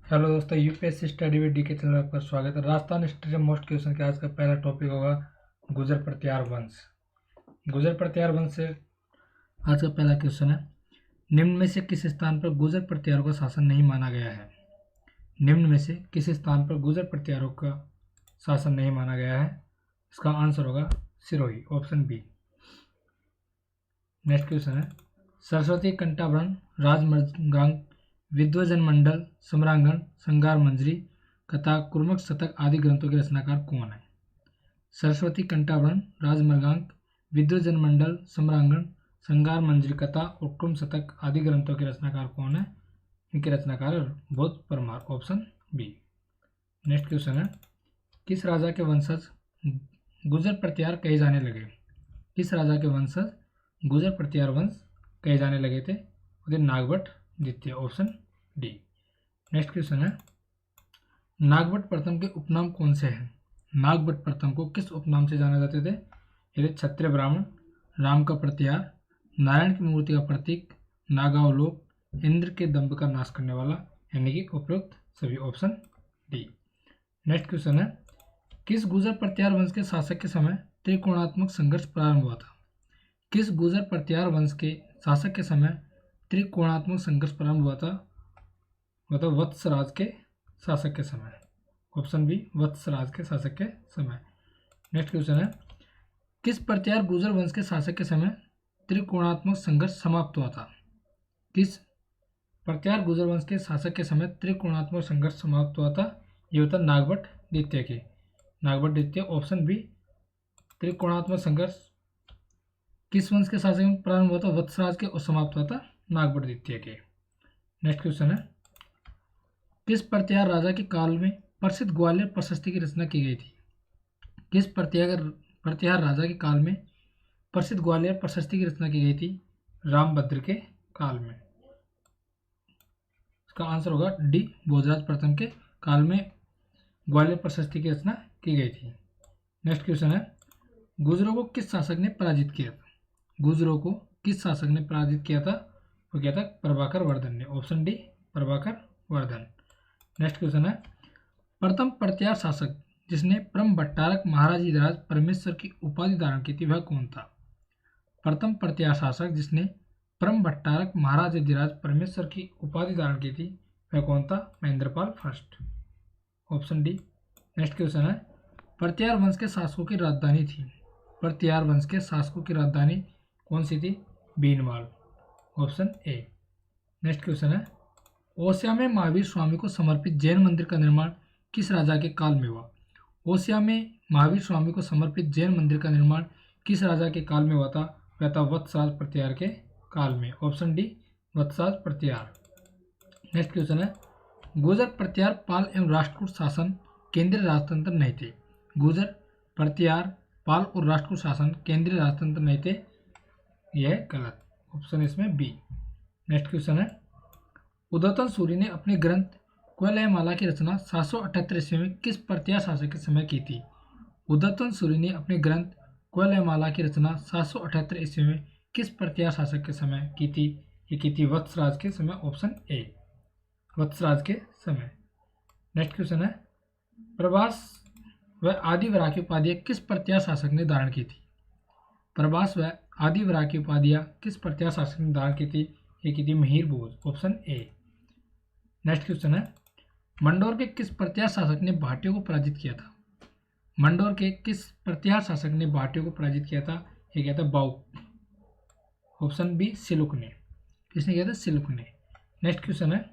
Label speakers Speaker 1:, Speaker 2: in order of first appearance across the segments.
Speaker 1: Hello दोस्तों, UPSC study with D के channel में आपका स्वागत है। राजस्थान स्टेट मोस्ट क्वेश्चन के आज का पहला टॉपिक होगा गुर्जर प्रत्यार वंश। गुर्जर प्रत्यार वंश से आज का पहला क्वेश्चन है, निम्न में से किस स्थान पर गुर्जर प्रत्यारों का शासन नहीं माना गया है? निम्न में से किस स्थान पर गुर्जर प्रत्यारों का शासन नहीं माना गया है? इसका आंसर होगा Sirohi, option B. Next question है, सरस्वती कंठाभरण, राजमृगांक, विद्वजन मंडल, सम्रांगण, श्रृंगार मंजरी, कथा, कुर्मक शतक आदि ग्रंथों के रचनाकार कौन है? सरस्वती कंठाभरण, राजमृगांक, विद्वजन मंडल, सम्रांगण, श्रृंगार मंजरी कथा और कुर्म शतक आदि ग्रंथों के रचनाकार कौन है? इनके रचनाकार Bodh Parmar, option B. Next question है, किस राजा के वंशज गुर्जर प्रत्यार कहे जाने लगे? किस राजा के वंशज गुर्जर प्रत्यार वंश कहे जाने लगे थे? उदय नागभट्ट द्वितीय, ऑप्शन डी। नेक्स्ट क्वेश्चन है, नागभट्ट प्रथम के उपनाम कौन से हैं? नागभट्ट प्रथम को किस उपनाम से जाना जाते थे? यदि क्षत्रिय ब्राह्मण, राम का प्रत्यार, नारायण की मूर्ति का प्रतीक, नागावलोक, इंद्र के दंभ का नाश करने वाला, यानी कि उपयुक्त सभी, ऑप्शन डी। नेक्स्ट क्वेश्चन है, किस गुर्जर प्रत्यार वंश के शासक के समय त्रिकोणात्मक संघर्ष प्रारंभ हुआ था? किस गुर्जर प्रत्यार वंश के शासक के समय त्रिकोणात्मक संघर्ष प्रारंभ हुआ था? मतलब वत्सराज के शासक के समय, ऑप्शन बी, वत्सराज के शासक के समय। नेक्स्ट क्वेश्चन है, किस प्रत्यार गुर्जर वंश के शासक के समय त्रिकोणात्मक संघर्ष समाप्त हुआ था? किस प्रत्यार गुर्जर वंश के शासक के समय त्रिकोणात्मक संघर्ष समाप्त हुआ था? ये होता नागभट्ट द्वितीय के, नागभट्ट द्वितीय, ऑप्शन बी। त्रिकोणात्मक संघर्ष किस वंश के शासक में प्रारंभ हुआ था? वत्सराज के, और समाप्त हुआ था नागभट्ट द्वितीय के। नेक्स्ट क्वेश्चन है, किस प्रत्यार राजा के काल में प्रसिद्ध ग्वालियर प्रशस्ति की रचना की गई थी? किस प्रत्यार राजा के काल में प्रसिद्ध ग्वालियर प्रशस्ति की रचना की गई थी? रामभद्र के काल में। इसका आंसर होगा डी, भोजराज प्रथम के काल में ग्वालियर प्रशस्ति की रचना की गई थी। नेक्स्ट क्वेश्चन है, गुर्जरों को किस शासक ने पराजित किया था? गुर्जरों को किस शासक ने पराजित किया था? वो क्या था? प्रभाकर वर्धन ने, option D, Prabhakar Vardhan. Next question है, प्रथम प्रत्यार शासक जिसने परम भट्टारक महाराजाधिराज परमेश्वर की उपाधि धारण की थी, वह कौन था? प्रथम प्रत्यार शासक जिसने परम भट्टारक महाराजाधिराज परमेश्वर की उपाधि धारण की थी, वह कौन था? Mahendrapal first, option D. Next question है, प्रत्यार वंश के शासकों की राजधानी थी, प्रत्यार वंश के शासकों की राजधानी कौन सी थी? बीनवाल, ऑप्शन ए। नेक्स्ट क्वेश्चन है, ओसिया में महावीर स्वामी को समर्पित जैन मंदिर का निर्माण किस राजा के काल में हुआ? ओसिया में महावीर स्वामी को समर्पित जैन मंदिर का निर्माण किस राजा के काल में हुआ था? वह था वत्सराज प्रत्यार के काल में, ऑप्शन डी, वत्सराज प्रत्यार। नेक्स्ट क्वेश्चन है, गुर्जर प्रत्यार पाल एवं राष्ट्रकूट शासन केंद्रीय राजतंत्र नहीं थे। गुर्जर प्रत्यार पाल और राष्ट्रकूट शासन केंद्रीय राजतंत्र नहीं थे, यह गलत, ऑप्शन इसमें बी। नेक्स्ट क्वेश्चन है, उदयतन सूरी ने अपने ग्रंथ कोयलयमाला की रचना 778 ईस्वी में किस प्रत्यार शासक के समय की थी? उदयतन सूरी ने अपने ग्रंथ कोयलयमाला की रचना 778 ईस्वी में किस प्रत्यार शासक के समय की थी? ये की थी वत्सराज के समय, ऑप्शन ए, वत्सराज के समय। नेक्स्ट क्वेश्चन है, प्रभास व आदिवरा की उपाधियां किस प्रत्यार शासक ने धारण की थी? प्रभास व आदिवरा की उपाधियां किस प्रत्यार शासक ने धारण की थी? ये की थी मिहिर भोज, ऑप्शन ए। नेक्स्ट क्वेश्चन है, मंडोर के किस प्रत्यार शासक ने भाटियों को पराजित किया था? मंडोर के किस प्रत्यार शासक ने भाटियों को पराजित किया था? ये क्या था? बाउक, ऑप्शन बी, सिलुक ने। किसने किया था? सिलुक ने। नेक्स्ट क्वेश्चन है,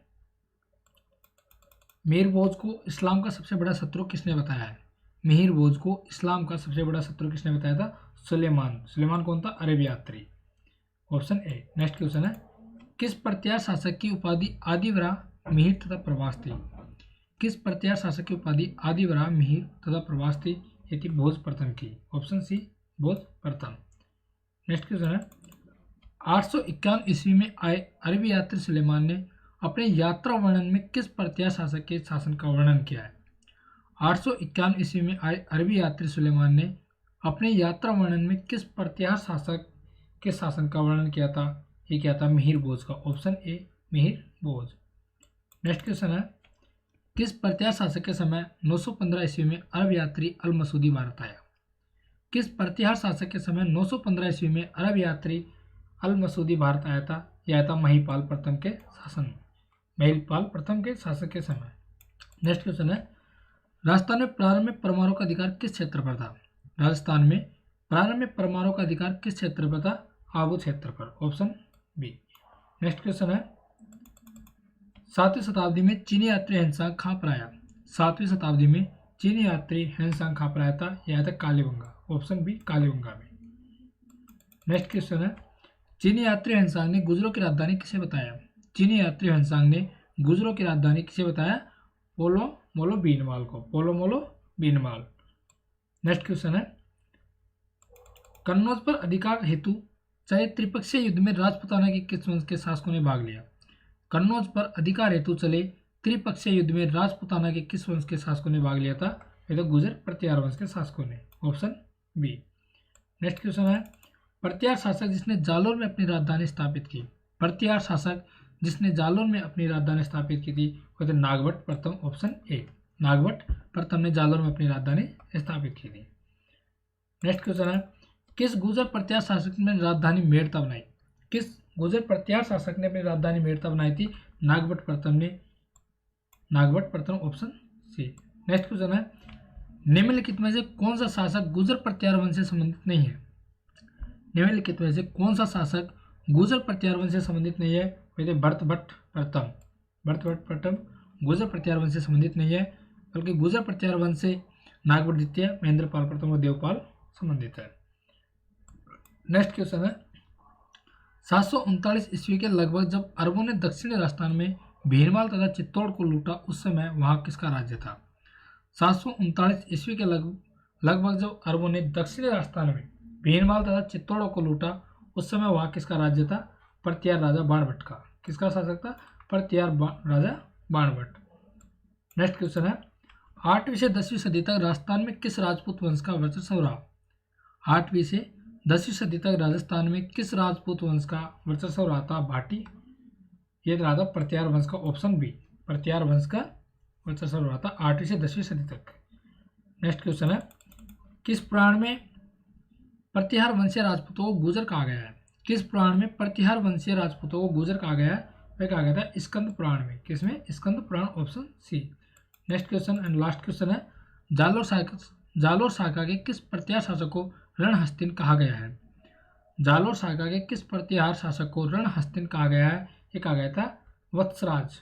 Speaker 1: मिहिर भोज को इस्लाम का सबसे बड़ा शत्रु किसने बताया है? मिहिर भोज को इस्लाम का सबसे बड़ा शत्रु किसने बताया था? सुलेमान। सुलेमान कौन था? अरब यात्री, ऑप्शन ए। नेक्स्ट क्वेश्चन है, किस प्रत्यार शासक की उपाधि आदिवरा, मिहिर तथा प्रभास थी? किस प्रत्यार शासक की उपाधि आदिवरा, मिहिर तथा प्रभास थी? ये थी भोज प्रथम की, ऑप्शन सी, भोज प्रथम। नेक्स्ट क्वेश्चन है, 851 ईस्वी में आए अरबी यात्री सुलेमान ने अपने यात्रा वर्णन में किस प्रत्यार शासक के शासन का वर्णन किया है? 851 ईस्वी में आए अरबी यात्री सुलेमान ने अपने यात्रा वर्णन में किस प्रत्यार शासक के शासन का वर्णन किया था? ये क्या था? मिहिर भोज का, option A, Mihir Bhoj. Next question है, किस प्रतिहार शासक के समय 915 ईस्वी में अरब यात्री अल मसूदी भारत आया? किस प्रतिहार शासक के समय 915 ईस्वी में अरब यात्री अल मसूदी भारत आया था? यह आया था महिपाल प्रथम के शासन में, महिपाल प्रथम के शासक के समय। नेक्स्ट क्वेश्चन है, राजस्थान में प्रारंभ में परमाणु का अधिकार किस क्षेत्र पर था? राजस्थान में प्रारंभ में परमाणु का अधिकार किस क्षेत्र पर था? आबू क्षेत्र पर, ऑप्शन बी। नेक्स्ट क्वेश्चन है, 7वीं शताब्दी में चीनी यात्री हेनसांग कहाँ पर आया? 7वीं शताब्दी में चीनी यात्री हेनसांग कहाँ पर आया था? यह आया था कालीबंगा, ऑप्शन बी कालीबंगा में। नेक्स्ट क्वेश्चन है, चीनी यात्री हेनसांग ने गुजरों की राजधानी किसे बताया? चीनी यात्री हेनसांग ने गुजरों की राजधानी किसे बताया? पोलो मोलो बीनमाल को, पोलो मोलो बीनमाल। नेक्स्ट क्वेश्चन है, कन्नौज पर अधिकार हेतु चले त्रिपक्षीय युद्ध में राजपूताना के किस वंश के शासकों ने भाग लिया? कन्नौज पर अधिकार हेतु चले त्रिपक्षीय युद्ध में राजपूताना के किस वंश के शासकों ने भाग लिया था? ये तो गुजर प्रतिहार वंश के शासकों ने, ऑप्शन बी। नेक्स्ट क्वेश्चन है, प्रतिहार शासक जिसने जालोर में अपनी राजधानी स्थापित की? प्रतिहार शासक जिसने जालोर में अपनी राजधानी स्थापित की थी वो थे नागभट्ट प्रथम, ऑप्शन ए। नागभट्ट प्रथम ने जालोर में अपनी राजधानी स्थापित की थी। नेक्स्ट क्वेश्चन है, किस गुजर प्रतिहार शासक ने राजधानी मेड़ता बनाई? किस गुजर प्रतिहार शासक ने अपनी राजधानी मेड़ता बनाई थी? नागभट्ट प्रथम ने, नागभट्ट प्रथम, ऑप्शन सी। नेक्स्ट क्वेश्चन है, निम्नलिखित में से कौन सा शासक गुजर प्रतिहार वंश से संबंधित नहीं है? निम्नलिखित में से कौन सा शासक गुजर प्रतिहार वंश से संबंधित नहीं है? वही भरतभट्ट प्रथम, भरतभट्ट प्रथम गुजर प्रतिहार वंश से संबंधित नहीं है, बल्कि गुजर प्रतिहार वंश से नागभट्ट द्वितीय, महेंद्रपाल प्रथम और देवपाल संबंधित है। नेक्स्ट क्वेश्चन है, 739 ईस्वी के लगभग जब अरबों ने दक्षिणी राजस्थान में भीरमाल तथा चित्तौड़ को लूटा उस समय वहां किसका राज्य था? 739 ईस्वी के लगभग जब अरबों ने दक्षिणी राजस्थान में भीरमाल तथा चित्तौड़ को लूटा उस समय वहां किसका राज्य था? प्रतिहार राजा बाणभट्ट का। किसका शासक था? प्रतिहार राजा बाणभट्ट। नेक्स्ट क्वेश्चन है, 8वीं से 10वीं सदी तक राजस्थान में किस राजपूत वंश का वर्चस्व रहा? 8वीं से 10वीं सदी तक राजस्थान में किस राजपूत वंश का वर्चस्व रहा था? भाटी, ये रहा था प्रतिहार वंश का, ऑप्शन बी। प्रतिहार वंश का वर्चस्व रहा था 8वीं से 10वीं सदी तक। नेक्स्ट क्वेश्चन है, किस पुराण में प्रतिहार वंशीय राजपूतों को गुजर कहा गया है? किस पुराण में प्रतिहार वंशीय राजपूतों को गुजर कहा गया है? वह कहा गया था स्कंद पुराण में। किसमें? Skanda Purana, option C. Next question and last question है, जालोर शाखा के किस प्रतिहार शासक को रणहस्तिन कहा गया है? जालोर शाखा के किस प्रतिहार शासक को रणहस्तिन कहा गया है? ये कहा गया था वत्सराज।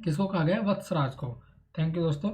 Speaker 1: किसको कहा गया? वत्सराज को। थैंक यू दोस्तों।